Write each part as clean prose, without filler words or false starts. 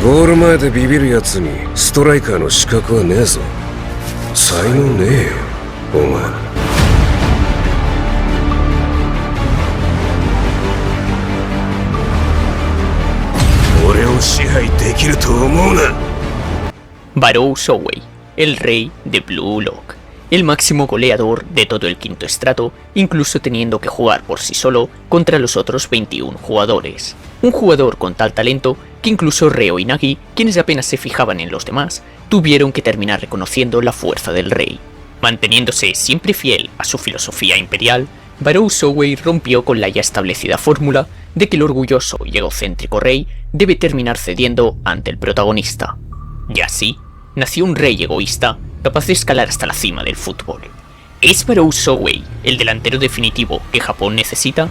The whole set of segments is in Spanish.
ゴール前でビビるやつにストライカーの資格はねえぞ。才能ねえよ、お前。俺を支配できると思うな。Barrow Showey, el rey de Blue Lock, el máximo goleador de todo el quinto estrato, incluso teniendo que jugar por sí solo contra los otros 21 jugadores. Un jugador con tal talento que incluso Reo y Nagi, quienes apenas se fijaban en los demás, tuvieron que terminar reconociendo la fuerza del rey. Manteniéndose siempre fiel a su filosofía imperial, Barrow Showey rompió con la ya establecida fórmula de que el orgulloso y egocéntrico rey debe terminar cediendo ante el protagonista. Y así, nació un rey egoísta capaz de escalar hasta la cima del fútbol. ¿Es Barrow Showey el delantero definitivo que Japón necesita?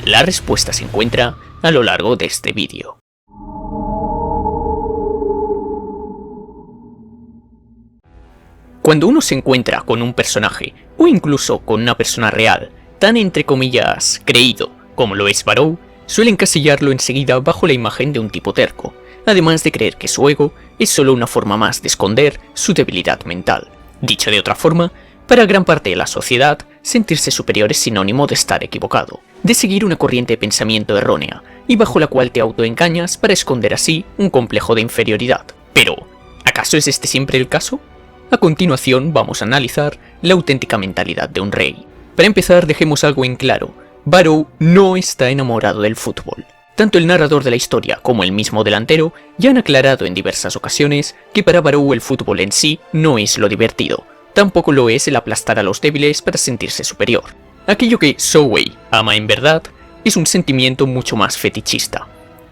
La respuesta se encuentra a lo largo de este vídeo. Cuando uno se encuentra con un personaje, o incluso con una persona real, tan entre comillas creído como lo es Barrow, suele encasillarlo enseguida bajo la imagen de un tipo terco, además de creer que su ego es solo una forma más de esconder su debilidad mental. Dicho de otra forma, para gran parte de la sociedad, sentirse superior es sinónimo de estar equivocado, de seguir una corriente de pensamiento errónea, y bajo la cual te autoengañas para esconder así un complejo de inferioridad. Pero, ¿acaso es este siempre el caso? A continuación vamos a analizar la auténtica mentalidad de un rey. Para empezar, dejemos algo en claro: Barrow no está enamorado del fútbol. Tanto el narrador de la historia como el mismo delantero ya han aclarado en diversas ocasiones que para Barrow el fútbol en sí no es lo divertido, tampoco lo es el aplastar a los débiles para sentirse superior. Aquello que Showey ama en verdad es un sentimiento mucho más fetichista.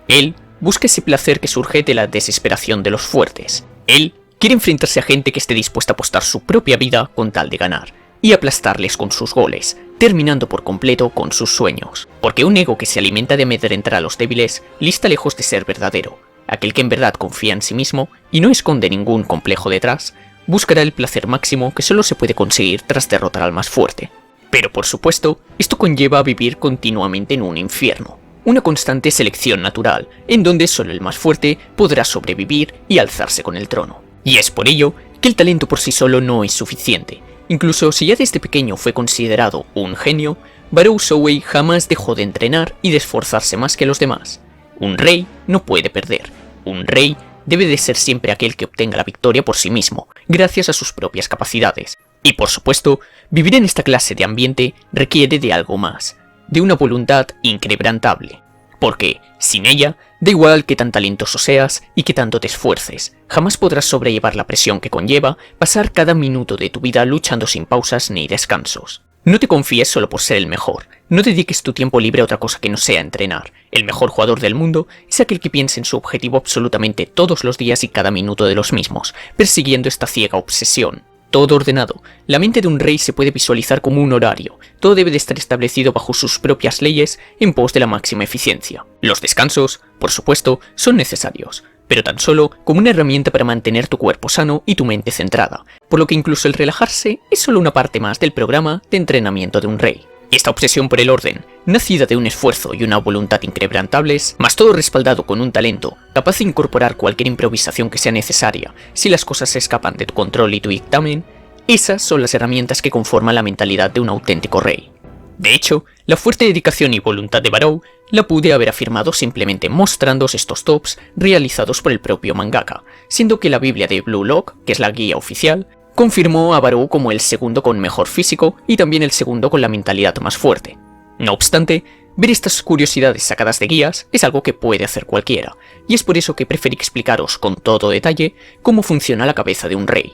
Él busca ese placer que surge de la desesperación de los fuertes. Él quiere enfrentarse a gente que esté dispuesta a apostar su propia vida con tal de ganar, y aplastarles con sus goles, terminando por completo con sus sueños. Porque un ego que se alimenta de amedrentar a los débiles lista lejos de ser verdadero. Aquel que en verdad confía en sí mismo y no esconde ningún complejo detrás, buscará el placer máximo que solo se puede conseguir tras derrotar al más fuerte. Pero por supuesto, esto conlleva a vivir continuamente en un infierno, una constante selección natural, en donde solo el más fuerte podrá sobrevivir y alzarse con el trono. Y es por ello que el talento por sí solo no es suficiente. Incluso si ya desde pequeño fue considerado un genio, Barrow Showey jamás dejó de entrenar y de esforzarse más que los demás. Un rey no puede perder. Un rey debe de ser siempre aquel que obtenga la victoria por sí mismo, gracias a sus propias capacidades. Y por supuesto, vivir en esta clase de ambiente requiere de algo más, de una voluntad inquebrantable. Porque, sin ella, da igual que tan talentoso seas y que tanto te esfuerces, jamás podrás sobrellevar la presión que conlleva pasar cada minuto de tu vida luchando sin pausas ni descansos. No te confíes solo por ser el mejor, no dediques tu tiempo libre a otra cosa que no sea entrenar. El mejor jugador del mundo es aquel que piensa en su objetivo absolutamente todos los días y cada minuto de los mismos, persiguiendo esta ciega obsesión. Todo ordenado. La mente de un rey se puede visualizar como un horario. Todo debe de estar establecido bajo sus propias leyes en pos de la máxima eficiencia. Los descansos, por supuesto, son necesarios, pero tan solo como una herramienta para mantener tu cuerpo sano y tu mente centrada, por lo que incluso el relajarse es solo una parte más del programa de entrenamiento de un rey. Y esta obsesión por el orden, nacida de un esfuerzo y una voluntad inquebrantables, más todo respaldado con un talento capaz de incorporar cualquier improvisación que sea necesaria si las cosas se escapan de tu control y tu dictamen, esas son las herramientas que conforman la mentalidad de un auténtico rey. De hecho, la fuerte dedicación y voluntad de Barrow la pude haber afirmado simplemente mostrándoos estos tops realizados por el propio mangaka, siendo que la Biblia de Blue Lock, que es la guía oficial, confirmó a Barrow como el segundo con mejor físico y también el segundo con la mentalidad más fuerte. No obstante, ver estas curiosidades sacadas de guías es algo que puede hacer cualquiera, y es por eso que preferí explicaros con todo detalle cómo funciona la cabeza de un rey.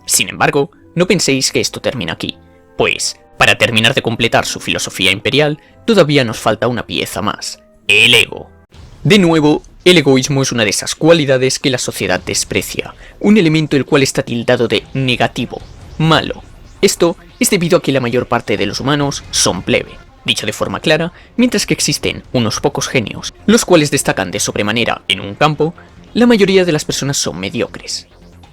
Sin embargo, no penséis que esto termina aquí, pues, para terminar de completar su filosofía imperial, todavía nos falta una pieza más: el ego. De nuevo, el egoísmo es una de esas cualidades que la sociedad desprecia, un elemento el cual está tildado de negativo, malo. Esto es debido a que la mayor parte de los humanos son plebe. Dicho de forma clara, mientras que existen unos pocos genios, los cuales destacan de sobremanera en un campo, la mayoría de las personas son mediocres.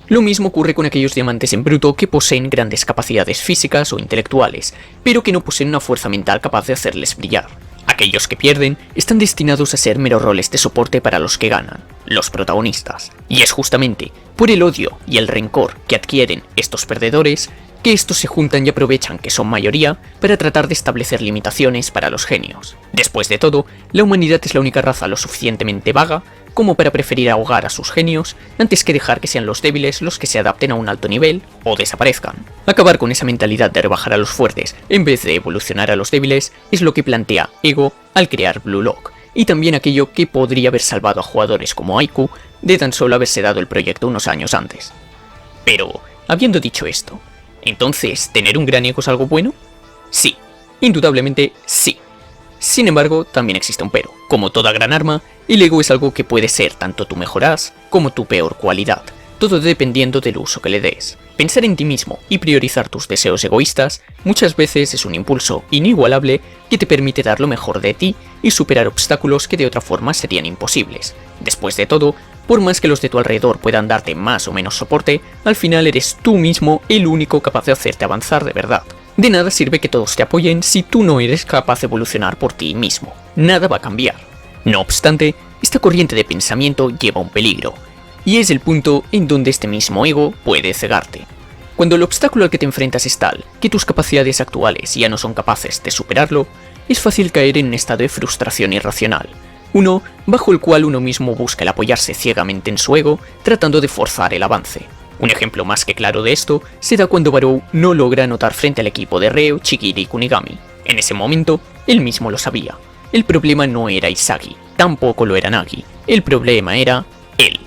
Lo mismo ocurre con aquellos diamantes en bruto que poseen grandes capacidades físicas o intelectuales, pero que no poseen una fuerza mental capaz de hacerles brillar. Aquellos que pierden están destinados a ser meros roles de soporte para los que ganan, los protagonistas. Y es justamente por el odio y el rencor que adquieren estos perdedores que estos se juntan y aprovechan que son mayoría para tratar de establecer limitaciones para los genios. Después de todo, la humanidad es la única raza lo suficientemente vaga como para preferir ahogar a sus genios antes que dejar que sean los débiles los que se adapten a un alto nivel o desaparezcan. Acabar con esa mentalidad de rebajar a los fuertes en vez de evolucionar a los débiles es lo que plantea Ego al crear Blue Lock, y también aquello que podría haber salvado a jugadores como Aiku de tan solo haberse dado el proyecto unos años antes. Pero, habiendo dicho esto, ¿entonces tener un gran ego es algo bueno? Sí, indudablemente sí. Sin embargo, también existe un pero. Como toda gran arma, el ego es algo que puede ser tanto tu mejor as como tu peor cualidad, todo dependiendo del uso que le des. Pensar en ti mismo y priorizar tus deseos egoístas muchas veces es un impulso inigualable que te permite dar lo mejor de ti y superar obstáculos que de otra forma serían imposibles. Después de todo, por más que los de tu alrededor puedan darte más o menos soporte, al final eres tú mismo el único capaz de hacerte avanzar de verdad. De nada sirve que todos te apoyen si tú no eres capaz de evolucionar por ti mismo. Nada va a cambiar. No obstante, esta corriente de pensamiento lleva un peligro, y es el punto en donde este mismo ego puede cegarte. Cuando el obstáculo al que te enfrentas es tal que tus capacidades actuales ya no son capaces de superarlo, es fácil caer en un estado de frustración irracional, uno bajo el cual uno mismo busca el apoyarse ciegamente en su ego, tratando de forzar el avance. Un ejemplo más que claro de esto se da cuando Barou no logra anotar frente al equipo de Reo, Chigiri y Kunigami. En ese momento, él mismo lo sabía. El problema no era Isagi, tampoco lo era Nagi. El problema era él.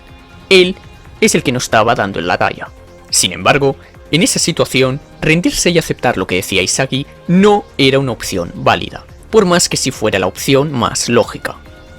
Él es el que no estaba dando en la talla. Sin embargo, en esa situación, rendirse y aceptar lo que decía Isagi no era una opción válida, por más que sí fuera la opción más lógica.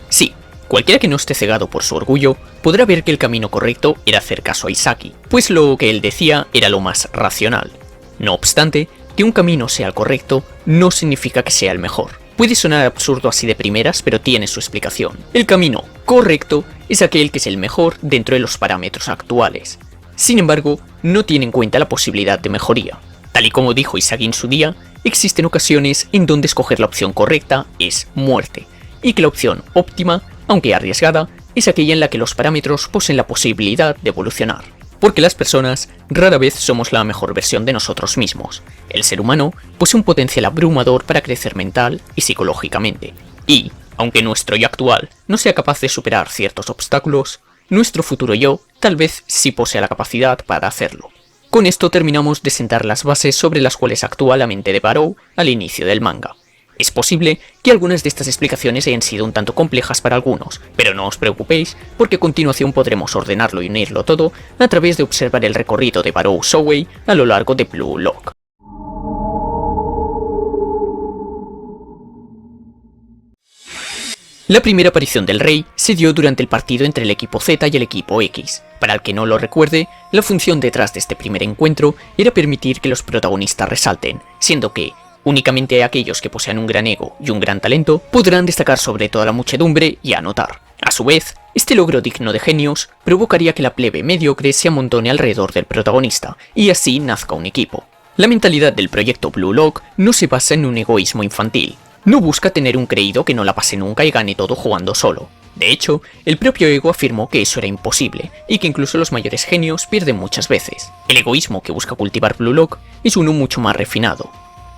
Sí, cualquiera que no esté cegado por su orgullo podrá ver que el camino correcto era hacer caso a Isagi, pues lo que él decía era lo más racional. No obstante, que un camino sea el correcto no significa que sea el mejor. Puede sonar absurdo así de primeras, pero tiene su explicación. El camino correcto es aquel que es el mejor dentro de los parámetros actuales. Sin embargo, no tiene en cuenta la posibilidad de mejoría. Tal y como dijo Isagi en su día, existen ocasiones en donde escoger la opción correcta es muerte, y que la opción óptima, aunque arriesgada, es aquella en la que los parámetros poseen la posibilidad de evolucionar. Porque las personas rara vez somos la mejor versión de nosotros mismos. El ser humano posee un potencial abrumador para crecer mental y psicológicamente. Y, aunque nuestro yo actual no sea capaz de superar ciertos obstáculos, nuestro futuro yo tal vez sí posea la capacidad para hacerlo. Con esto terminamos de sentar las bases sobre las cuales actúa la mente de Barou al inicio del manga. Es posible que algunas de estas explicaciones hayan sido un tanto complejas para algunos, pero no os preocupéis porque a continuación podremos ordenarlo y unirlo todo a través de observar el recorrido de Barou Shouei a lo largo de Blue Lock. La primera aparición del rey se dio durante el partido entre el equipo Z y el equipo X. Para el que no lo recuerde, la función detrás de este primer encuentro era permitir que los protagonistas resalten, siendo que únicamente aquellos que posean un gran ego y un gran talento podrán destacar sobre toda la muchedumbre y anotar. A su vez, este logro digno de genios provocaría que la plebe mediocre se amontone alrededor del protagonista, y así nazca un equipo. La mentalidad del proyecto Blue Lock no se basa en un egoísmo infantil. No busca tener un creído que no la pase nunca y gane todo jugando solo. De hecho, el propio ego afirmó que eso era imposible, y que incluso los mayores genios pierden muchas veces. El egoísmo que busca cultivar Blue Lock es uno mucho más refinado.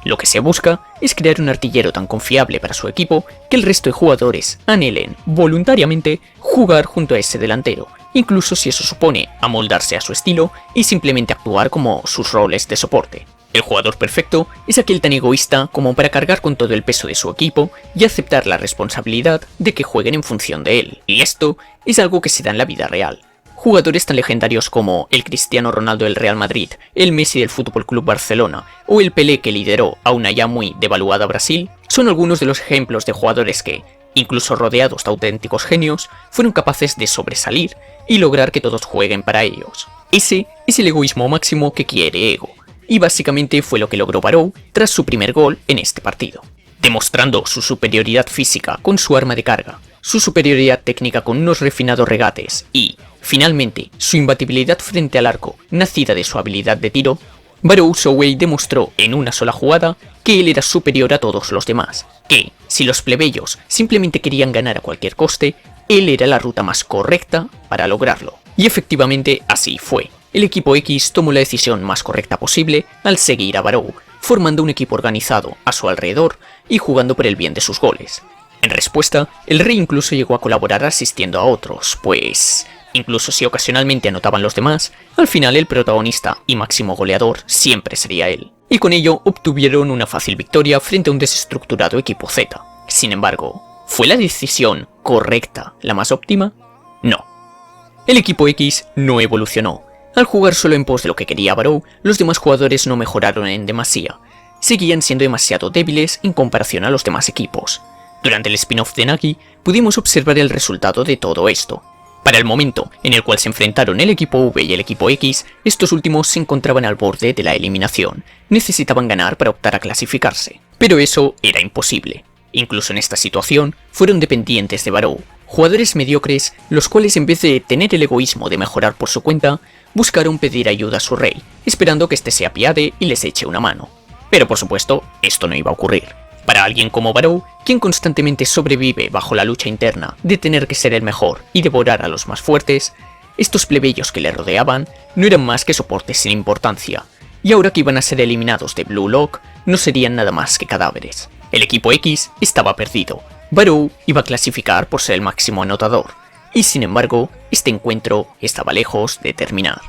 Lo que se busca es crear un artillero tan confiable para su equipo que el resto de jugadores anhelen voluntariamente jugar junto a ese delantero, incluso si eso supone amoldarse a su estilo y simplemente actuar como sus roles de soporte. El jugador perfecto es aquel tan egoísta como para cargar con todo el peso de su equipo y aceptar la responsabilidad de que jueguen en función de él, y esto es algo que se da en la vida real. Jugadores tan legendarios como el Cristiano Ronaldo del Real Madrid, el Messi del FC Barcelona o el Pelé que lideró a una ya muy devaluada Brasil son algunos de los ejemplos de jugadores que, incluso rodeados de auténticos genios, fueron capaces de sobresalir y lograr que todos jueguen para ellos. Ese es el egoísmo máximo que quiere Ego, y básicamente fue lo que logró Barou tras su primer gol en este partido, demostrando su superioridad física con su arma de carga, su superioridad técnica con unos refinados regates y, finalmente, su imbatibilidad frente al arco, nacida de su habilidad de tiro. Barou Showei demostró en una sola jugada que él era superior a todos los demás, que, si los plebeyos simplemente querían ganar a cualquier coste, él era la ruta más correcta para lograrlo. Y efectivamente así fue. El equipo X tomó la decisión más correcta posible al seguir a Barou, formando un equipo organizado a su alrededor y jugando por el bien de sus goles. En respuesta, el rey incluso llegó a colaborar asistiendo a otros, pues incluso si ocasionalmente anotaban los demás, al final el protagonista y máximo goleador siempre sería él. Y con ello obtuvieron una fácil victoria frente a un desestructurado equipo Z. Sin embargo, ¿fue la decisión correcta la más óptima? No. El equipo X no evolucionó. Al jugar solo en pos de lo que quería Barou, los demás jugadores no mejoraron en demasía. Seguían siendo demasiado débiles en comparación a los demás equipos. Durante el spin-off de Nagi, pudimos observar el resultado de todo esto. Para el momento en el cual se enfrentaron el equipo V y el equipo X, estos últimos se encontraban al borde de la eliminación. Necesitaban ganar para optar a clasificarse. Pero eso era imposible. Incluso en esta situación, fueron dependientes de Barou, jugadores mediocres, los cuales en vez de tener el egoísmo de mejorar por su cuenta, buscaron pedir ayuda a su rey, esperando que éste se apiade y les eche una mano. Pero por supuesto, esto no iba a ocurrir. Para alguien como Barou, quien constantemente sobrevive bajo la lucha interna de tener que ser el mejor y devorar a los más fuertes, estos plebeyos que le rodeaban no eran más que soportes sin importancia, y ahora que iban a ser eliminados de Blue Lock, no serían nada más que cadáveres. El equipo X estaba perdido. Barou iba a clasificar por ser el máximo anotador, y sin embargo, este encuentro estaba lejos de terminar.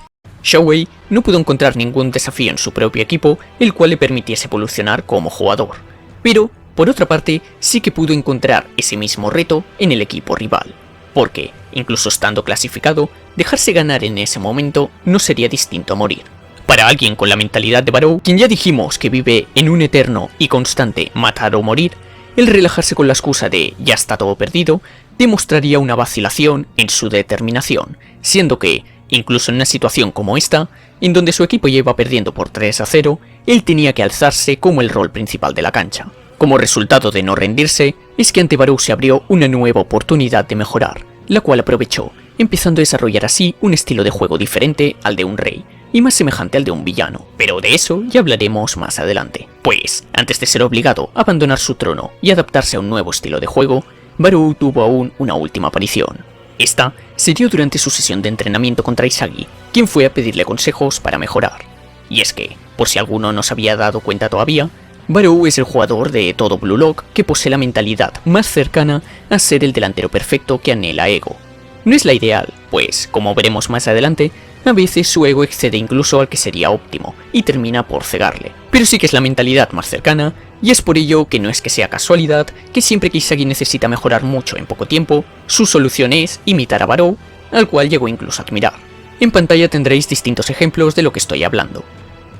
Showei no pudo encontrar ningún desafío en su propio equipo el cual le permitiese evolucionar como jugador, pero, por otra parte, sí que pudo encontrar ese mismo reto en el equipo rival, porque, incluso estando clasificado, dejarse ganar en ese momento no sería distinto a morir. Para alguien con la mentalidad de Barou, quien ya dijimos que vive en un eterno y constante matar o morir, el relajarse con la excusa de ya está todo perdido, demostraría una vacilación en su determinación, siendo que, incluso en una situación como esta, en donde su equipo ya iba perdiendo por 3-0, él tenía que alzarse como el rol principal de la cancha. Como resultado de no rendirse, es que ante Barou se abrió una nueva oportunidad de mejorar, la cual aprovechó, empezando a desarrollar así un estilo de juego diferente al de un rey, y más semejante al de un villano, pero de eso ya hablaremos más adelante. Pues, antes de ser obligado a abandonar su trono y adaptarse a un nuevo estilo de juego, Barou tuvo aún una última aparición. Esta se dio durante su sesión de entrenamiento contra Isagi, quien fue a pedirle consejos para mejorar. Y es que, por si alguno no se había dado cuenta todavía, Barou es el jugador de todo Blue Lock que posee la mentalidad más cercana a ser el delantero perfecto que anhela Ego. No es la ideal, pues, como veremos más adelante, a veces su ego excede incluso al que sería óptimo y termina por cegarle. Pero sí que es la mentalidad más cercana, y es por ello que no es que sea casualidad que siempre que Isagi necesita mejorar mucho en poco tiempo, su solución es imitar a Barou, al cual llegó incluso a admirar. En pantalla tendréis distintos ejemplos de lo que estoy hablando.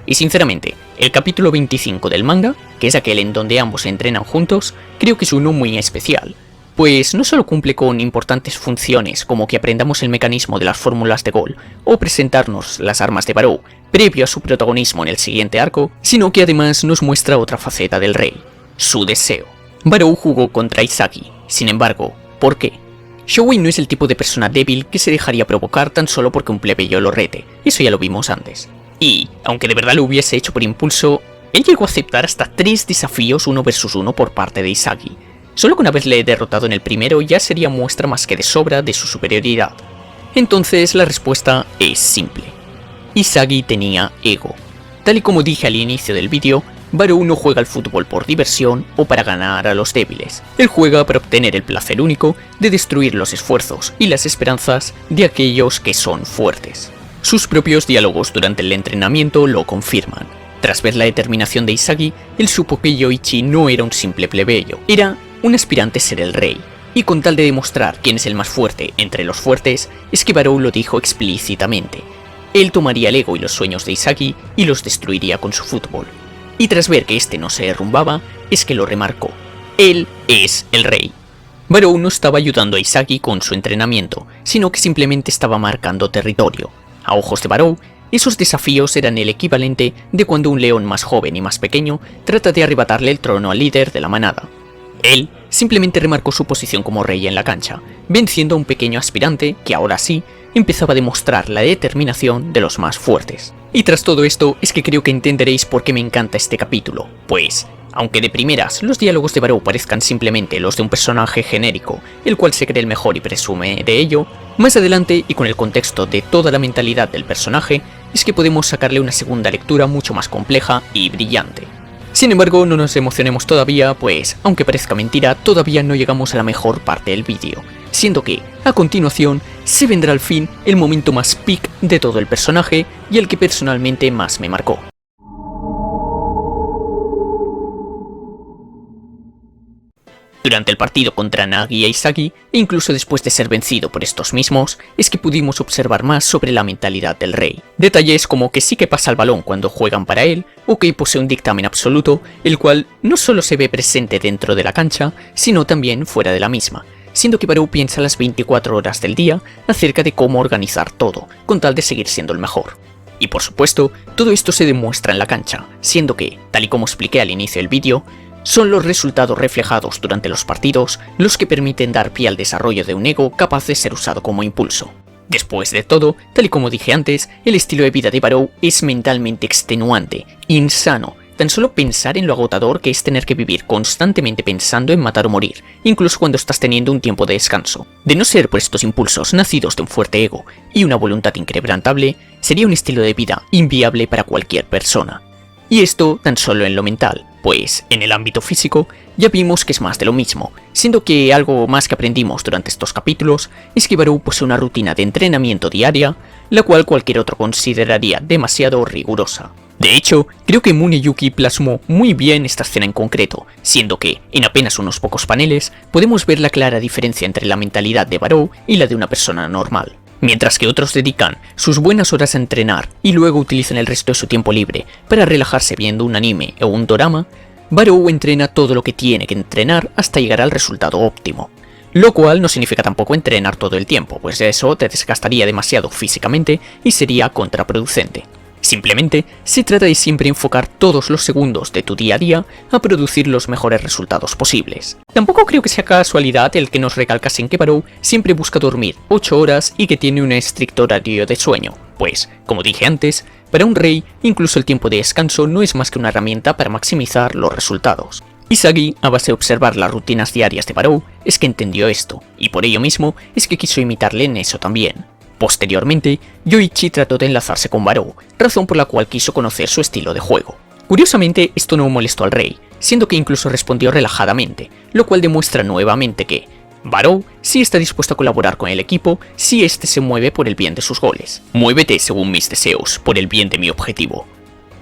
Y sinceramente, el capítulo 25 del manga, que es aquel en donde ambos se entrenan juntos, creo que es uno muy especial, pues no solo cumple con importantes funciones como que aprendamos el mecanismo de las fórmulas de gol o presentarnos las armas de Barou previo a su protagonismo en el siguiente arco, sino que además nos muestra otra faceta del rey, su deseo. Barou jugó contra Isagi, sin embargo, ¿por qué? Showei no es el tipo de persona débil que se dejaría provocar tan solo porque un plebeyo lo rete, eso ya lo vimos antes. Y, aunque de verdad lo hubiese hecho por impulso, él llegó a aceptar hasta 3 desafíos 1 vs 1 por parte de Isagi. Solo con haberle derrotado en el primero ya sería muestra más que de sobra de su superioridad. Entonces la respuesta es simple. Isagi tenía ego. Tal y como dije al inicio del vídeo, Barou no juega al fútbol por diversión o para ganar a los débiles. Él juega para obtener el placer único de destruir los esfuerzos y las esperanzas de aquellos que son fuertes. Sus propios diálogos durante el entrenamiento lo confirman. Tras ver la determinación de Isagi, él supo que Yoichi no era un simple plebeyo, era un aspirante a ser el rey, y con tal de demostrar quién es el más fuerte entre los fuertes, es que Barou lo dijo explícitamente. Él tomaría el ego y los sueños de Isagi y los destruiría con su fútbol. Y tras ver que este no se derrumbaba, es que lo remarcó. Él es el rey. Barou no estaba ayudando a Isagi con su entrenamiento, sino que simplemente estaba marcando territorio. A ojos de Barou, esos desafíos eran el equivalente de cuando un león más joven y más pequeño trata de arrebatarle el trono al líder de la manada. Él simplemente remarcó su posición como rey en la cancha, venciendo a un pequeño aspirante que ahora sí empezaba a demostrar la determinación de los más fuertes. Y tras todo esto es que creo que entenderéis por qué me encanta este capítulo, pues, aunque de primeras los diálogos de Barou parezcan simplemente los de un personaje genérico, el cual se cree el mejor y presume de ello, más adelante y con el contexto de toda la mentalidad del personaje, es que podemos sacarle una segunda lectura mucho más compleja y brillante. Sin embargo, no nos emocionemos todavía, pues, aunque parezca mentira, todavía no llegamos a la mejor parte del vídeo, siendo que, a continuación, se vendrá al fin el momento más peak de todo el personaje y el que personalmente más me marcó. Durante el partido contra Nagi e Isagi, e incluso después de ser vencido por estos mismos, es que pudimos observar más sobre la mentalidad del rey. Detalles como que sí que pasa el balón cuando juegan para él, o que posee un dictamen absoluto, el cual no solo se ve presente dentro de la cancha, sino también fuera de la misma, siendo que Barou piensa las 24 horas del día acerca de cómo organizar todo, con tal de seguir siendo el mejor. Y por supuesto, todo esto se demuestra en la cancha, siendo que, tal y como expliqué al inicio del vídeo, son los resultados reflejados durante los partidos los que permiten dar pie al desarrollo de un ego capaz de ser usado como impulso. Después de todo, tal y como dije antes, el estilo de vida de Barou es mentalmente extenuante, insano. Tan solo pensar en lo agotador que es tener que vivir constantemente pensando en matar o morir, incluso cuando estás teniendo un tiempo de descanso. De no ser por estos impulsos nacidos de un fuerte ego y una voluntad inquebrantable, sería un estilo de vida inviable para cualquier persona. Y esto tan solo en lo mental, pues en el ámbito físico ya vimos que es más de lo mismo, siendo que algo más que aprendimos durante estos capítulos es que Barou posee una rutina de entrenamiento diaria, la cual cualquier otro consideraría demasiado rigurosa. De hecho, creo que Muneyuki plasmó muy bien esta escena en concreto, siendo que, en apenas unos pocos paneles, podemos ver la clara diferencia entre la mentalidad de Barou y la de una persona normal. Mientras que otros dedican sus buenas horas a entrenar y luego utilizan el resto de su tiempo libre para relajarse viendo un anime o un dorama, Barou entrena todo lo que tiene que entrenar hasta llegar al resultado óptimo. Lo cual no significa tampoco entrenar todo el tiempo, pues eso te desgastaría demasiado físicamente y sería contraproducente. Simplemente se trata de siempre enfocar todos los segundos de tu día a día a producir los mejores resultados posibles. Tampoco creo que sea casualidad el que nos recalcasen que Barou siempre busca dormir 8 horas y que tiene un estricto horario de sueño, pues, como dije antes, para un rey incluso el tiempo de descanso no es más que una herramienta para maximizar los resultados. Isagi, a base de observar las rutinas diarias de Barou, es que entendió esto, y por ello mismo es que quiso imitarle en eso también. Posteriormente, Yoichi trató de enlazarse con Barou, razón por la cual quiso conocer su estilo de juego. Curiosamente, esto no molestó al rey, siendo que incluso respondió relajadamente, lo cual demuestra nuevamente que Barou sí está dispuesto a colaborar con el equipo si éste se mueve por el bien de sus goles. Muévete según mis deseos, por el bien de mi objetivo.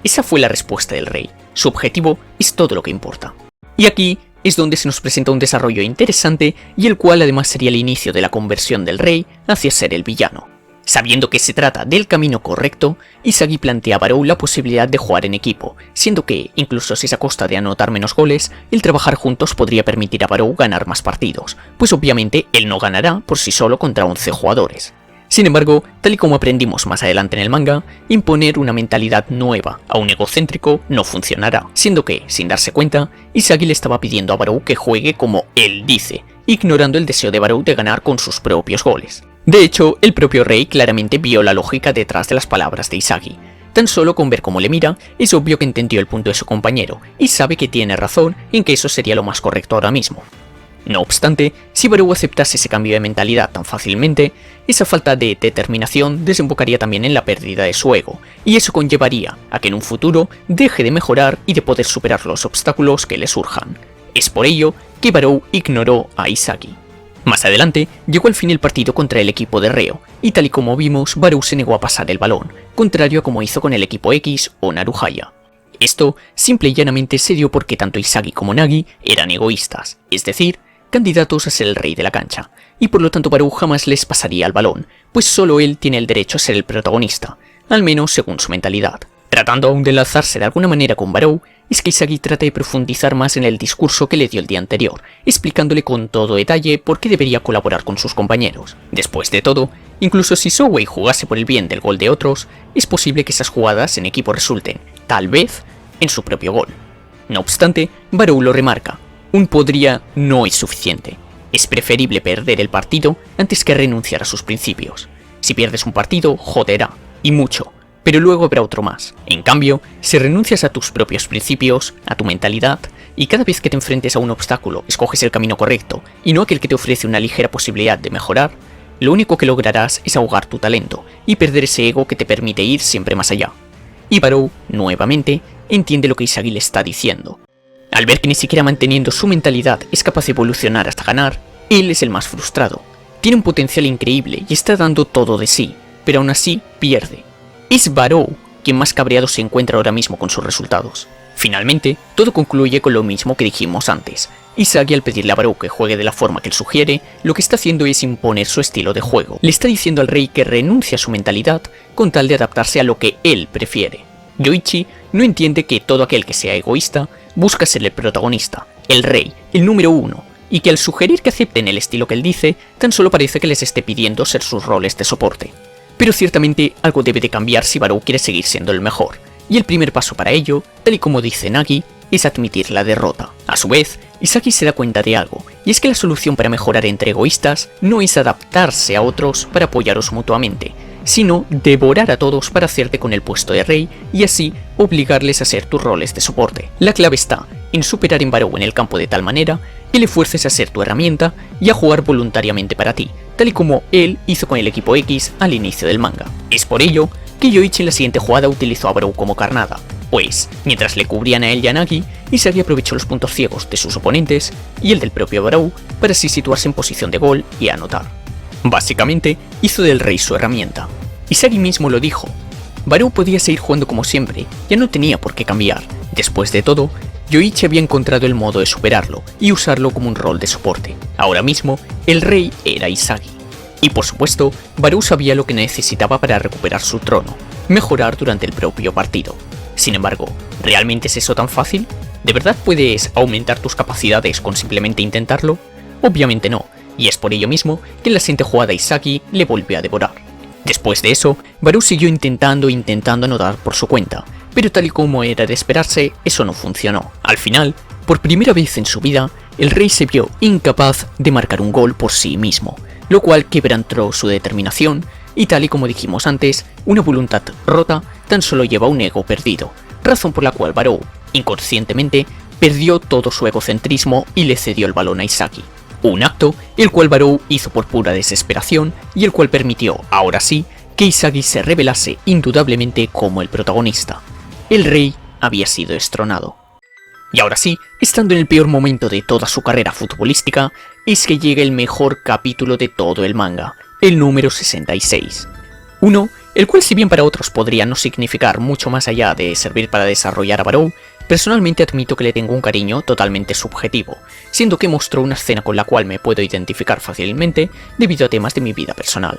Esa fue la respuesta del rey. Su objetivo es todo lo que importa. Y aquí es donde se nos presenta un desarrollo interesante y el cual además sería el inicio de la conversión del rey hacia ser el villano. Sabiendo que se trata del camino correcto, Isagi plantea a Barou la posibilidad de jugar en equipo, siendo que, incluso si es a costa de anotar menos goles, el trabajar juntos podría permitir a Barou ganar más partidos, pues obviamente él no ganará por sí solo contra 11 jugadores. Sin embargo, tal y como aprendimos más adelante en el manga, imponer una mentalidad nueva a un egocéntrico no funcionará, siendo que, sin darse cuenta, Isagi le estaba pidiendo a Barou que juegue como él dice, ignorando el deseo de Barou de ganar con sus propios goles. De hecho, el propio rey claramente vio la lógica detrás de las palabras de Isagi. Tan solo con ver cómo le mira, es obvio que entendió el punto de su compañero, y sabe que tiene razón en que eso sería lo más correcto ahora mismo. No obstante, si Barou aceptase ese cambio de mentalidad tan fácilmente, esa falta de determinación desembocaría también en la pérdida de su ego, y eso conllevaría a que en un futuro deje de mejorar y de poder superar los obstáculos que le surjan. Es por ello que Barou ignoró a Isagi. Más adelante, llegó al fin el partido contra el equipo de Reo, y tal y como vimos, Barou se negó a pasar el balón, contrario a como hizo con el equipo X o Naruhaya. Esto simple y llanamente se dio porque tanto Isagi como Nagi eran egoístas, es decir, candidatos a ser el rey de la cancha, y por lo tanto Barou jamás les pasaría el balón, pues solo él tiene el derecho a ser el protagonista, al menos según su mentalidad. Tratando aún de enlazarse de alguna manera con Barou, es que Isagi trata de profundizar más en el discurso que le dio el día anterior, explicándole con todo detalle por qué debería colaborar con sus compañeros. Después de todo, incluso si Souei jugase por el bien del gol de otros, es posible que esas jugadas en equipo resulten, tal vez, en su propio gol. No obstante, Barou lo remarca, un podría no es suficiente. Es preferible perder el partido antes que renunciar a sus principios. Si pierdes un partido, joderá, y mucho, pero luego habrá otro más. En cambio, si renuncias a tus propios principios, a tu mentalidad, y cada vez que te enfrentes a un obstáculo escoges el camino correcto y no aquel que te ofrece una ligera posibilidad de mejorar, lo único que lograrás es ahogar tu talento y perder ese ego que te permite ir siempre más allá. Y Barou, nuevamente, entiende lo que Isagi le está diciendo. Al ver que ni siquiera manteniendo su mentalidad es capaz de evolucionar hasta ganar, él es el más frustrado. Tiene un potencial increíble y está dando todo de sí, pero aún así pierde. Es Barou quien más cabreado se encuentra ahora mismo con sus resultados. Finalmente, todo concluye con lo mismo que dijimos antes. Isagi, al pedirle a Barou que juegue de la forma que él sugiere, lo que está haciendo es imponer su estilo de juego. Le está diciendo al rey que renuncie a su mentalidad con tal de adaptarse a lo que él prefiere. Yoichi no entiende que todo aquel que sea egoísta busca ser el protagonista, el rey, el número uno, y que al sugerir que acepten el estilo que él dice, tan solo parece que les esté pidiendo ser sus roles de soporte. Pero ciertamente algo debe de cambiar si Barou quiere seguir siendo el mejor, y el primer paso para ello, tal y como dice Nagi, es admitir la derrota. A su vez, Isagi se da cuenta de algo, y es que la solución para mejorar entre egoístas no es adaptarse a otros para apoyaros mutuamente, sino devorar a todos para hacerte con el puesto de rey y así obligarles a ser tus roles de soporte. La clave está en superar en Barou en el campo de tal manera que le fuerces a ser tu herramienta y a jugar voluntariamente para ti, tal y como él hizo con el equipo X al inicio del manga. Es por ello que Yoichi en la siguiente jugada utilizó a Barou como carnada, pues mientras le cubrían a él y a Nagi, Isagi aprovechó los puntos ciegos de sus oponentes y el del propio Barou para así situarse en posición de gol y anotar. Básicamente, hizo del rey su herramienta. Isagi mismo lo dijo. Barou podía seguir jugando como siempre, ya no tenía por qué cambiar. Después de todo, Yoichi había encontrado el modo de superarlo y usarlo como un rol de soporte. Ahora mismo, el rey era Isagi. Y por supuesto, Barou sabía lo que necesitaba para recuperar su trono, mejorar durante el propio partido. Sin embargo, ¿realmente es eso tan fácil? ¿De verdad puedes aumentar tus capacidades con simplemente intentarlo? Obviamente no, y es por ello mismo que en la siguiente jugada Isagi le volvió a devorar. Después de eso, Barou siguió intentando anotar por su cuenta, pero tal y como era de esperarse, eso no funcionó. Al final, por primera vez en su vida, el rey se vio incapaz de marcar un gol por sí mismo, lo cual quebrantó su determinación, y tal y como dijimos antes, una voluntad rota tan solo lleva un ego perdido, razón por la cual Barou, inconscientemente, perdió todo su egocentrismo y le cedió el balón a Isagi. Un acto el cual Barou hizo por pura desesperación y el cual permitió, ahora sí, que Isagi se revelase indudablemente como el protagonista. El rey había sido destronado. Y ahora sí, estando en el peor momento de toda su carrera futbolística, es que llega el mejor capítulo de todo el manga, el número 66. Uno, el cual si bien para otros podría no significar mucho más allá de servir para desarrollar a Barou, personalmente admito que le tengo un cariño totalmente subjetivo, siendo que mostró una escena con la cual me puedo identificar fácilmente debido a temas de mi vida personal.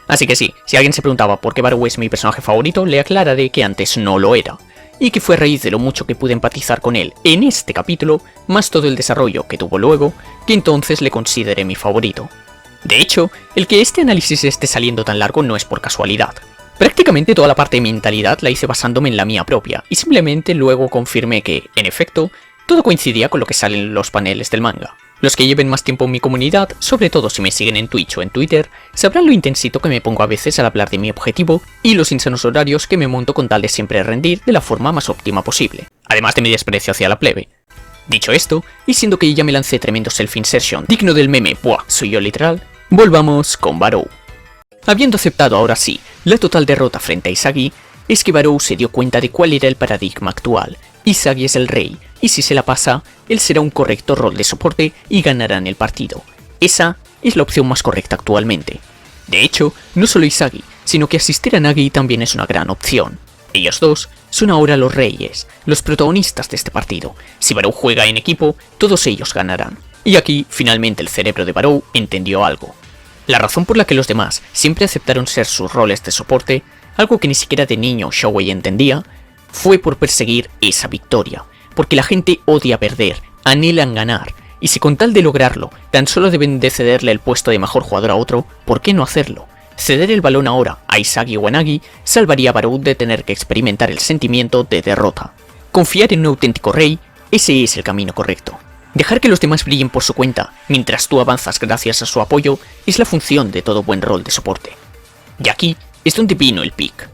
Así que sí, si alguien se preguntaba por qué Barou es mi personaje favorito, le aclararé que antes no lo era, y que fue a raíz de lo mucho que pude empatizar con él en este capítulo, más todo el desarrollo que tuvo luego, que entonces le consideré mi favorito. De hecho, el que este análisis esté saliendo tan largo no es por casualidad. Prácticamente toda la parte de mentalidad la hice basándome en la mía propia, y simplemente luego confirmé que, en efecto, todo coincidía con lo que sale en los paneles del manga. Los que lleven más tiempo en mi comunidad, sobre todo si me siguen en Twitch o en Twitter, sabrán lo intensito que me pongo a veces al hablar de mi objetivo y los insanos horarios que me monto con tal de siempre rendir de la forma más óptima posible, además de mi desprecio hacia la plebe. Dicho esto, y siendo que ya me lancé tremendo self-insertion digno del meme "Buah, soy yo literal", volvamos con Barou. Habiendo aceptado ahora sí la total derrota frente a Isagi, es que Barou se dio cuenta de cuál era el paradigma actual. Isagi es el rey, y si se la pasa, él será un correcto rol de soporte y ganarán el partido. Esa es la opción más correcta actualmente. De hecho, no solo Isagi, sino que asistir a Nagi también es una gran opción. Ellos dos son ahora los reyes, los protagonistas de este partido. Si Barou juega en equipo, todos ellos ganarán. Y aquí, finalmente, el cerebro de Barou entendió algo. La razón por la que los demás siempre aceptaron ser sus roles de soporte, algo que ni siquiera de niño Shouei entendía, fue por perseguir esa victoria. Porque la gente odia perder, anhelan ganar, y si con tal de lograrlo, tan solo deben de cederle el puesto de mejor jugador a otro, ¿por qué no hacerlo? Ceder el balón ahora a Isagi o a Nagi salvaría a Barou de tener que experimentar el sentimiento de derrota. Confiar en un auténtico rey, ese es el camino correcto. Dejar que los demás brillen por su cuenta, mientras tú avanzas gracias a su apoyo, es la función de todo buen rol de soporte. Y aquí es donde vino el pick.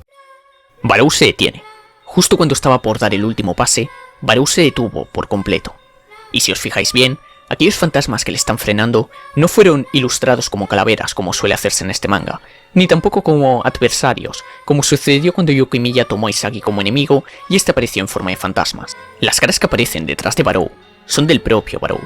Barou se detiene. Justo cuando estaba por dar el último pase, Barou se detuvo por completo. Y si os fijáis bien, aquellos fantasmas que le están frenando no fueron ilustrados como calaveras como suele hacerse en este manga, ni tampoco como adversarios, como sucedió cuando Yukimiya tomó a Isagi como enemigo y este apareció en forma de fantasmas. Las caras que aparecen detrás de Barou son del propio Barou,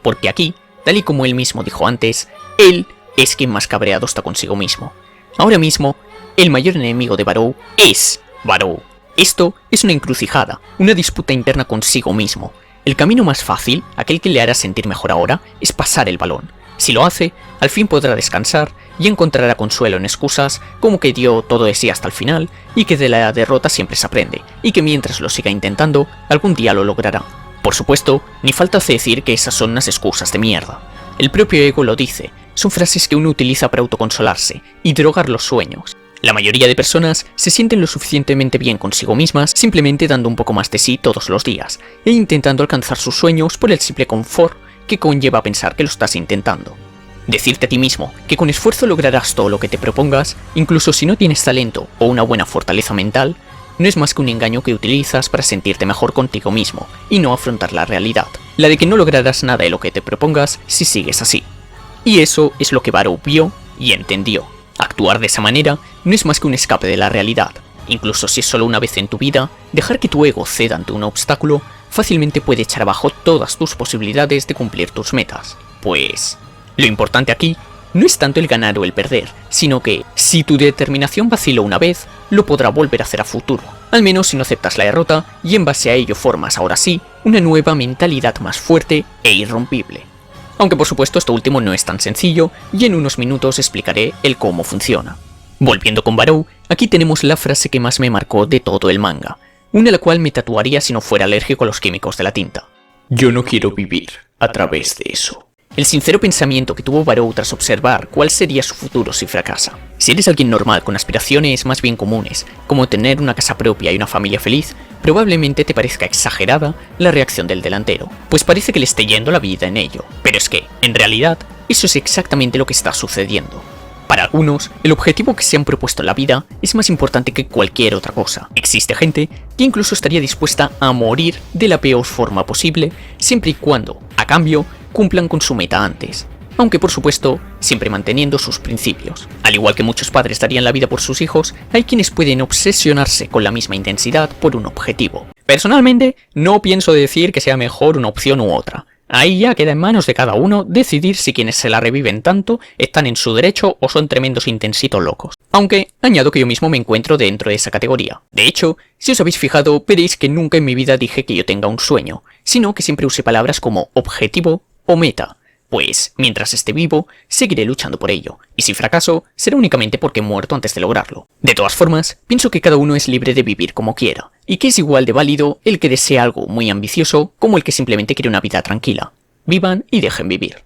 porque aquí, tal y como él mismo dijo antes, él es quien más cabreado está consigo mismo. Ahora mismo, el mayor enemigo de Barou es Barou. Esto es una encrucijada, una disputa interna consigo mismo. El camino más fácil, aquel que le hará sentir mejor ahora, es pasar el balón. Si lo hace, al fin podrá descansar y encontrará consuelo en excusas como que dio todo de sí hasta el final y que de la derrota siempre se aprende, y que mientras lo siga intentando, algún día lo logrará. Por supuesto, ni falta hace decir que esas son unas excusas de mierda. El propio ego lo dice, son frases que uno utiliza para autoconsolarse y drogar los sueños. La mayoría de personas se sienten lo suficientemente bien consigo mismas simplemente dando un poco más de sí todos los días e intentando alcanzar sus sueños por el simple confort que conlleva pensar que lo estás intentando. Decirte a ti mismo que con esfuerzo lograrás todo lo que te propongas, incluso si no tienes talento o una buena fortaleza mental, no es más que un engaño que utilizas para sentirte mejor contigo mismo y no afrontar la realidad, la de que no lograrás nada de lo que te propongas si sigues así. Y eso es lo que Barou vio y entendió. Actuar de esa manera no es más que un escape de la realidad. Incluso si es solo una vez en tu vida, dejar que tu ego ceda ante un obstáculo fácilmente puede echar abajo todas tus posibilidades de cumplir tus metas. Pues, lo importante aquí no es tanto el ganar o el perder, sino que, si tu determinación vaciló una vez, lo podrá volver a hacer a futuro. Al menos si no aceptas la derrota y en base a ello formas ahora sí una nueva mentalidad más fuerte e irrompible. Aunque por supuesto esto último no es tan sencillo y en unos minutos explicaré el cómo funciona. Volviendo con Barou, aquí tenemos la frase que más me marcó de todo el manga, una la cual me tatuaría si no fuera alérgico a los químicos de la tinta. Yo no quiero vivir a través de eso. El sincero pensamiento que tuvo Barou tras observar cuál sería su futuro si fracasa. Si eres alguien normal con aspiraciones más bien comunes, como tener una casa propia y una familia feliz, probablemente te parezca exagerada la reacción del delantero, pues parece que le esté yendo la vida en ello. Pero es que, en realidad, eso es exactamente lo que está sucediendo. Para algunos, el objetivo que se han propuesto en la vida es más importante que cualquier otra cosa. Existe gente que incluso estaría dispuesta a morir de la peor forma posible, siempre y cuando, a cambio, cumplan con su meta antes. Aunque por supuesto, siempre manteniendo sus principios. Al igual que muchos padres darían la vida por sus hijos, hay quienes pueden obsesionarse con la misma intensidad por un objetivo. Personalmente, no pienso decir que sea mejor una opción u otra. Ahí ya queda en manos de cada uno decidir si quienes se la reviven tanto están en su derecho o son tremendos intensitos locos. Aunque, añado que yo mismo me encuentro dentro de esa categoría. De hecho, si os habéis fijado, veréis que nunca en mi vida dije que yo tenga un sueño, sino que siempre usé palabras como objetivo o meta. Pues, mientras esté vivo, seguiré luchando por ello, y si fracaso, será únicamente porque he muerto antes de lograrlo. De todas formas, pienso que cada uno es libre de vivir como quiera, y que es igual de válido el que desea algo muy ambicioso como el que simplemente quiere una vida tranquila. Vivan y dejen vivir.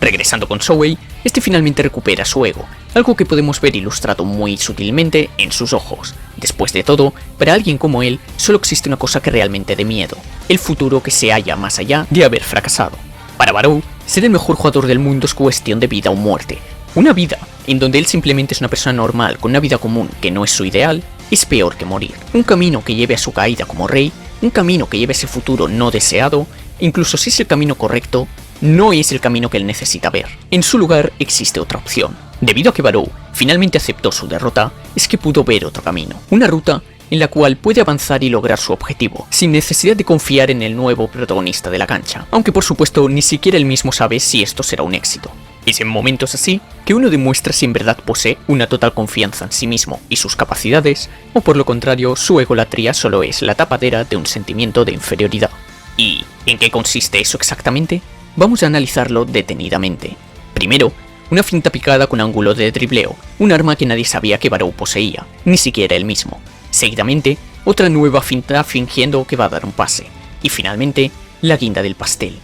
Regresando con Souei, este finalmente recupera su ego, algo que podemos ver ilustrado muy sutilmente en sus ojos. Después de todo, para alguien como él, solo existe una cosa que realmente dé miedo, el futuro que se halla más allá de haber fracasado. Para Barou, ser el mejor jugador del mundo es cuestión de vida o muerte. Una vida en donde él simplemente es una persona normal con una vida común que no es su ideal, es peor que morir. Un camino que lleve a su caída como rey, un camino que lleve a ese futuro no deseado, incluso si es el camino correcto, no es el camino que él necesita ver. En su lugar existe otra opción. Debido a que Barou finalmente aceptó su derrota, es que pudo ver otro camino. Una ruta en la cual puede avanzar y lograr su objetivo, sin necesidad de confiar en el nuevo protagonista de la cancha, aunque por supuesto ni siquiera él mismo sabe si esto será un éxito. Es en momentos así que uno demuestra si en verdad posee una total confianza en sí mismo y sus capacidades, o por lo contrario su egolatría solo es la tapadera de un sentimiento de inferioridad. ¿Y en qué consiste eso exactamente? Vamos a analizarlo detenidamente. Primero, una finta picada con ángulo de dribleo, un arma que nadie sabía que Barou poseía, ni siquiera él mismo. Seguidamente, otra nueva finta fingiendo que va a dar un pase. Y finalmente, la guinda del pastel.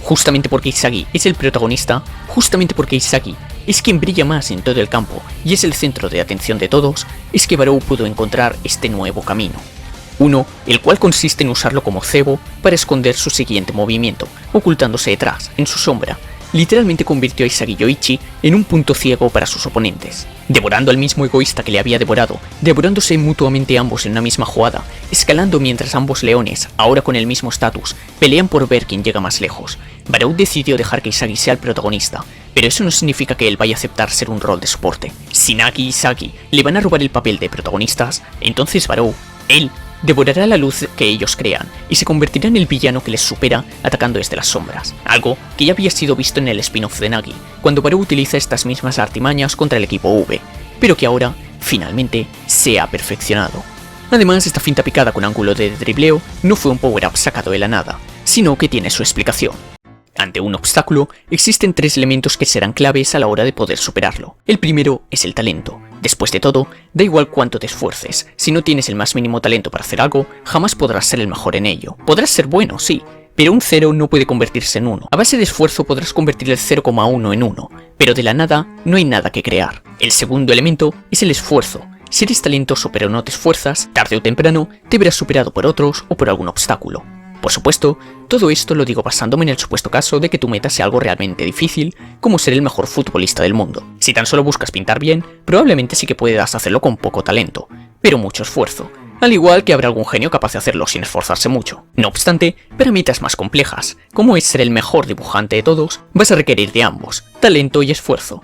Justamente porque Isagi es el protagonista, justamente porque Isagi es quien brilla más en todo el campo y es el centro de atención de todos, es que Barou pudo encontrar este nuevo camino. Uno, el cual consiste en usarlo como cebo para esconder su siguiente movimiento, ocultándose detrás, en su sombra, literalmente convirtió a Isagi Yoichi en un punto ciego para sus oponentes, devorando al mismo egoísta que le había devorado, devorándose mutuamente ambos en una misma jugada, escalando mientras ambos leones, ahora con el mismo estatus, pelean por ver quién llega más lejos. Barou decidió dejar que Isagi sea el protagonista, pero eso no significa que él vaya a aceptar ser un rol de soporte. Si Nagi y Isagi le van a robar el papel de protagonistas, entonces Barou, él, devorará la luz que ellos crean y se convertirá en el villano que les supera atacando desde las sombras, algo que ya había sido visto en el spin-off de Nagi, cuando Barou utiliza estas mismas artimañas contra el equipo V, pero que ahora, finalmente, se ha perfeccionado. Además, esta finta picada con ángulo de dribleo no fue un power-up sacado de la nada, sino que tiene su explicación. Ante un obstáculo, existen 3 elementos que serán claves a la hora de poder superarlo. El primero es el talento. Después de todo, da igual cuánto te esfuerces, si no tienes el más mínimo talento para hacer algo, jamás podrás ser el mejor en ello. Podrás ser bueno, sí, pero un 0 no puede convertirse en 1. A base de esfuerzo podrás convertir el 0,1 en 1, pero de la nada no hay nada que crear. El segundo elemento es el esfuerzo. Si eres talentoso pero no te esfuerzas, tarde o temprano te verás superado por otros o por algún obstáculo. Por supuesto, todo esto lo digo basándome en el supuesto caso de que tu meta sea algo realmente difícil, como ser el mejor futbolista del mundo. Si tan solo buscas pintar bien, probablemente sí que puedas hacerlo con poco talento, pero mucho esfuerzo, al igual que habrá algún genio capaz de hacerlo sin esforzarse mucho. No obstante, para metas más complejas, como es ser el mejor dibujante de todos, vas a requerir de ambos, talento y esfuerzo.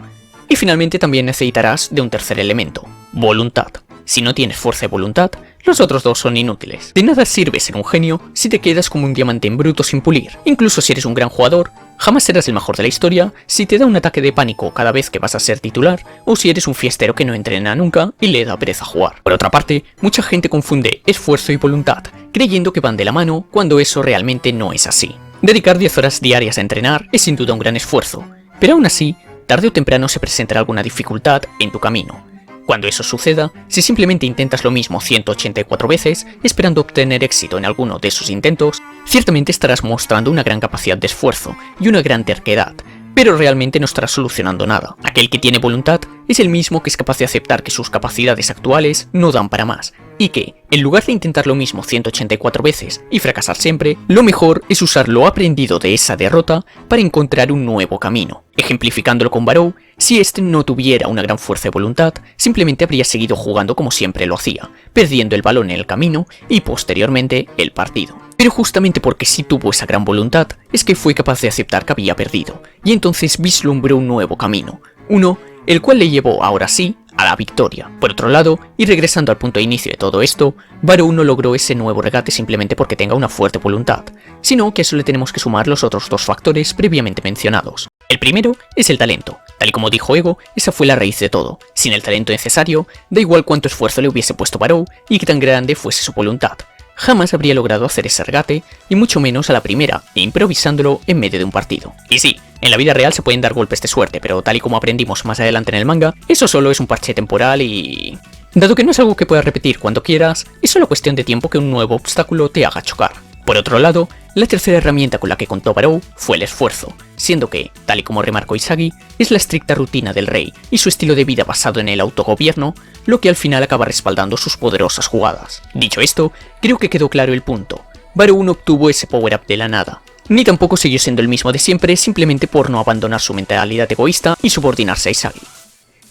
Y finalmente también necesitarás de un tercer elemento, voluntad. Si no tienes fuerza y voluntad, los otros dos son inútiles. De nada sirve ser un genio si te quedas como un diamante en bruto sin pulir. Incluso si eres un gran jugador, jamás serás el mejor de la historia si te da un ataque de pánico cada vez que vas a ser titular, o si eres un fiestero que no entrena nunca y le da pereza jugar. Por otra parte, mucha gente confunde esfuerzo y voluntad, creyendo que van de la mano cuando eso realmente no es así. Dedicar 10 horas diarias a entrenar es sin duda un gran esfuerzo, pero aún así, tarde o temprano se presentará alguna dificultad en tu camino. Cuando eso suceda, si simplemente intentas lo mismo 184 veces, esperando obtener éxito en alguno de esos intentos, ciertamente estarás mostrando una gran capacidad de esfuerzo y una gran terquedad, pero realmente no estarás solucionando nada. Aquel que tiene voluntad es el mismo que es capaz de aceptar que sus capacidades actuales no dan para más, y que, en lugar de intentar lo mismo 184 veces y fracasar siempre, lo mejor es usar lo aprendido de esa derrota para encontrar un nuevo camino. Ejemplificándolo con Barou, si este no tuviera una gran fuerza de voluntad, simplemente habría seguido jugando como siempre lo hacía, perdiendo el balón en el camino y posteriormente el partido. Pero justamente porque sí tuvo esa gran voluntad, es que fue capaz de aceptar que había perdido, y entonces vislumbró un nuevo camino, uno el cual le llevó ahora sí a la victoria. Por otro lado, y regresando al punto de inicio de todo esto, Barou no logró ese nuevo regate simplemente porque tenga una fuerte voluntad, sino que a eso le tenemos que sumar los otros 2 factores previamente mencionados. El primero es el talento. Tal y como dijo Ego, esa fue la raíz de todo. Sin el talento necesario, da igual cuánto esfuerzo le hubiese puesto Barou y qué tan grande fuese su voluntad. Jamás habría logrado hacer ese regate, y mucho menos a la primera, e improvisándolo en medio de un partido. Y sí, en la vida real se pueden dar golpes de suerte, pero tal y como aprendimos más adelante en el manga, eso solo es un parche temporal y... dado que no es algo que puedas repetir cuando quieras, es solo cuestión de tiempo que un nuevo obstáculo te haga chocar. Por otro lado, la tercera herramienta con la que contó Barou fue el esfuerzo, siendo que, tal y como remarcó Isagi, es la estricta rutina del rey y su estilo de vida basado en el autogobierno lo que al final acaba respaldando sus poderosas jugadas. Dicho esto, creo que quedó claro el punto. Barou no obtuvo ese power-up de la nada, ni tampoco siguió siendo el mismo de siempre simplemente por no abandonar su mentalidad egoísta y subordinarse a Isagi.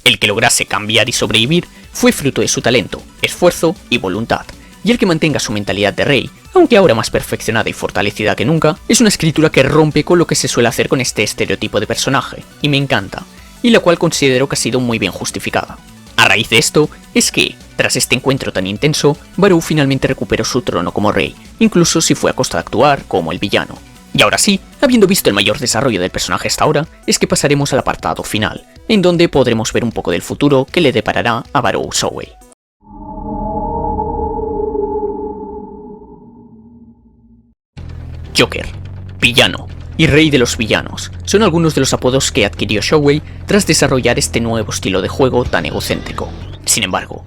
El que lograse cambiar y sobrevivir fue fruto de su talento, esfuerzo y voluntad, y el que mantenga su mentalidad de rey, aunque ahora más perfeccionada y fortalecida que nunca, es una escritura que rompe con lo que se suele hacer con este estereotipo de personaje, y me encanta, y la cual considero que ha sido muy bien justificada. A raíz de esto, es que, tras este encuentro tan intenso, Barou finalmente recuperó su trono como rey, incluso si fue a costa de actuar como el villano. Y ahora sí, habiendo visto el mayor desarrollo del personaje hasta ahora, es que pasaremos al apartado final, en donde podremos ver un poco del futuro que le deparará a Barou Shouei. Joker, villano y rey de los villanos son algunos de los apodos que adquirió Shouei tras desarrollar este nuevo estilo de juego tan egocéntrico. Sin embargo,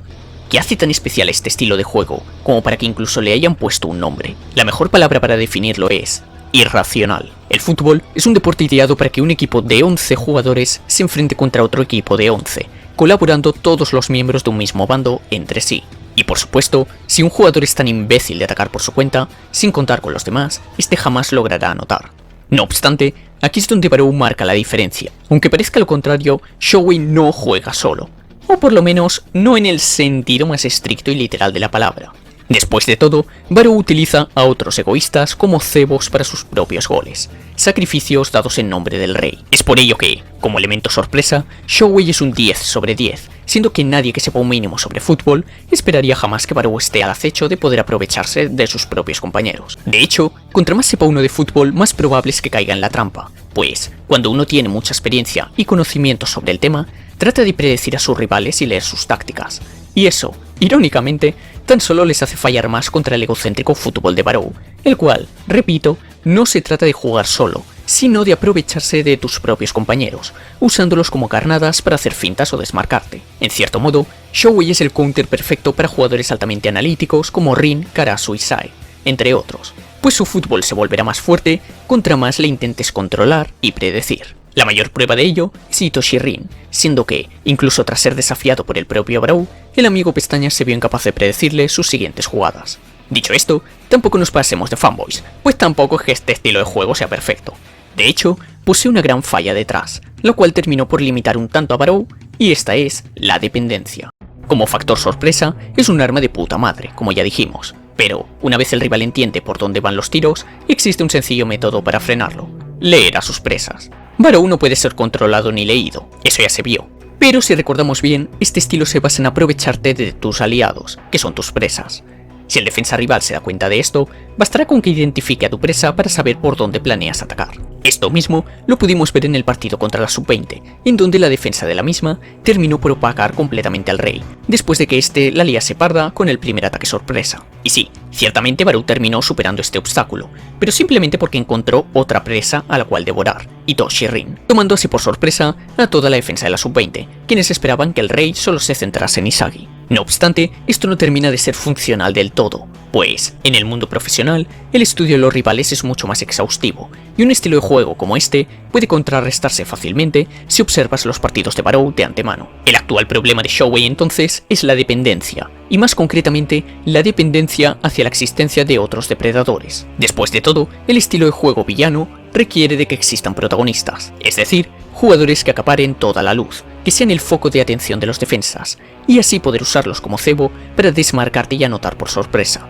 ¿qué hace tan especial este estilo de juego como para que incluso le hayan puesto un nombre? La mejor palabra para definirlo es irracional. El fútbol es un deporte ideado para que un equipo de 11 jugadores se enfrente contra otro equipo de 11, colaborando todos los miembros de un mismo bando entre sí. Y por supuesto, si un jugador es tan imbécil de atacar por su cuenta, sin contar con los demás, este jamás logrará anotar. No obstante, aquí es donde Barou marca la diferencia. Aunque parezca lo contrario, Shoei no juega solo, o por lo menos no en el sentido más estricto y literal de la palabra. Después de todo, Barou utiliza a otros egoístas como cebos para sus propios goles, sacrificios dados en nombre del rey. Es por ello que, como elemento sorpresa, Shoei es un 10 sobre 10, siendo que nadie que sepa un mínimo sobre fútbol esperaría jamás que Barou esté al acecho de poder aprovecharse de sus propios compañeros. De hecho, contra más sepa uno de fútbol, más probable es que caiga en la trampa, pues, cuando uno tiene mucha experiencia y conocimiento sobre el tema, trata de predecir a sus rivales y leer sus tácticas. Y eso, irónicamente, tan solo les hace fallar más contra el egocéntrico fútbol de Barou, el cual, repito, no se trata de jugar solo, sino de aprovecharse de tus propios compañeros, usándolos como carnadas para hacer fintas o desmarcarte. En cierto modo, Shoei es el counter perfecto para jugadores altamente analíticos como Rin, Karasu y Sai, entre otros, pues su fútbol se volverá más fuerte contra más le intentes controlar y predecir. La mayor prueba de ello es Hitoshi Rin, siendo que, incluso tras ser desafiado por el propio Barou, el amigo Pestañas se vio incapaz de predecirle sus siguientes jugadas. Dicho esto, tampoco nos pasemos de fanboys, pues tampoco es que este estilo de juego sea perfecto. De hecho, posee una gran falla detrás, lo cual terminó por limitar un tanto a Barou, y esta es la dependencia. Como factor sorpresa, es un arma de puta madre, como ya dijimos, pero una vez el rival entiende por dónde van los tiros, existe un sencillo método para frenarlo: leer a sus presas. Barou no puede ser controlado ni leído, eso ya se vio. Pero si recordamos bien, este estilo se basa en aprovecharte de tus aliados, que son tus presas. Si el defensa rival se da cuenta de esto, bastará con que identifique a tu presa para saber por dónde planeas atacar. Esto mismo lo pudimos ver en el partido contra la Sub-20, en donde la defensa de la misma terminó por opacar completamente al rey, después de que este la liase parda con el primer ataque sorpresa. Y sí, ciertamente Barou terminó superando este obstáculo, pero simplemente porque encontró otra presa a la cual devorar, Hitoshi Rin, tomando así por sorpresa a toda la defensa de la Sub-20, quienes esperaban que el rey solo se centrase en Isagi. No obstante, esto no termina de ser funcional del todo, pues, en el mundo profesional, el estudio de los rivales es mucho más exhaustivo, y un estilo de juego como este puede contrarrestarse fácilmente si observas los partidos de Barou de antemano. El actual problema de Shoei entonces es la dependencia, y más concretamente, la dependencia hacia la existencia de otros depredadores. Después de todo, el estilo de juego villano requiere de que existan protagonistas, es decir, jugadores que acaparen toda la luz, que sean el foco de atención de los defensas, y así poder usarlos como cebo para desmarcarte y anotar por sorpresa.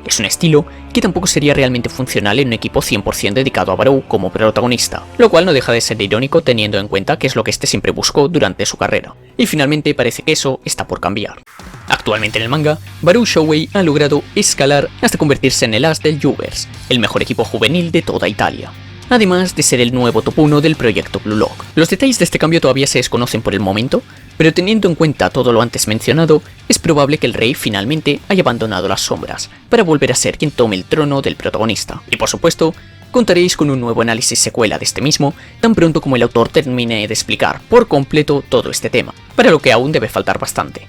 Es un estilo que tampoco sería realmente funcional en un equipo 100% dedicado a Barou como protagonista, lo cual no deja de ser irónico teniendo en cuenta que es lo que este siempre buscó durante su carrera, y finalmente parece que eso está por cambiar. Actualmente en el manga, Barou Shoei ha logrado escalar hasta convertirse en el as del Juvers, el mejor equipo juvenil de toda Italia, además de ser el nuevo top 1 del proyecto Blue Lock. Los detalles de este cambio todavía se desconocen por el momento, pero teniendo en cuenta todo lo antes mencionado, es probable que el rey finalmente haya abandonado las sombras, para volver a ser quien tome el trono del protagonista. Y por supuesto, contaréis con un nuevo análisis secuela de este mismo, tan pronto como el autor termine de explicar por completo todo este tema, para lo que aún debe faltar bastante.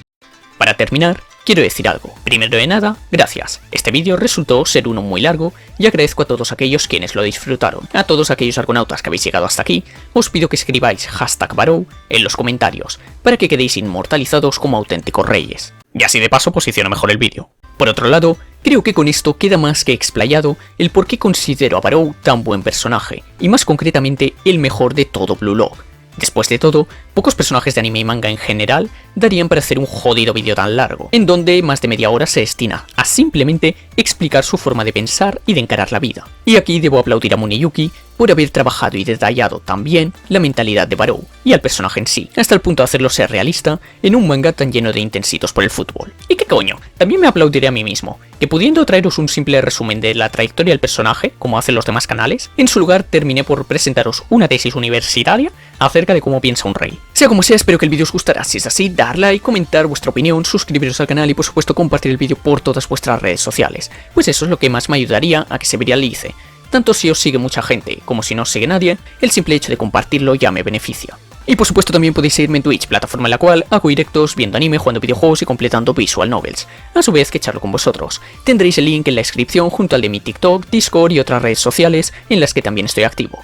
Para terminar, quiero decir algo. Primero de nada, gracias. Este vídeo resultó ser uno muy largo y agradezco a todos aquellos quienes lo disfrutaron. A todos aquellos argonautas que habéis llegado hasta aquí, os pido que escribáis #Barou en los comentarios para que quedéis inmortalizados como auténticos reyes. Y así de paso posiciono mejor el vídeo. Por otro lado, creo que con esto queda más que explayado el por qué considero a Barou tan buen personaje, y más concretamente el mejor de todo Blue Lock. Después de todo, pocos personajes de anime y manga en general darían para hacer un jodido vídeo tan largo, en donde más de media hora se destina a simplemente explicar su forma de pensar y de encarar la vida. Y aquí debo aplaudir a Muneyuki por haber trabajado y detallado también la mentalidad de Barou y al personaje en sí, hasta el punto de hacerlo ser realista en un manga tan lleno de intensitos por el fútbol. ¿Y qué coño? También me aplaudiré a mí mismo, que pudiendo traeros un simple resumen de la trayectoria del personaje, como hacen los demás canales, en su lugar terminé por presentaros una tesis universitaria acerca de cómo piensa un rey. Sea como sea, espero que el vídeo os gustará. Si es así, dar like, comentar vuestra opinión, suscribiros al canal y por supuesto compartir el vídeo por todas vuestras redes sociales, pues eso es lo que más me ayudaría a que se viralice. Tanto si os sigue mucha gente como si no os sigue nadie, el simple hecho de compartirlo ya me beneficia. Y por supuesto también podéis seguirme en Twitch, plataforma en la cual hago directos viendo anime, jugando videojuegos y completando visual novels, a su vez que charlo con vosotros. Tendréis el link en la descripción junto al de mi TikTok, Discord y otras redes sociales en las que también estoy activo.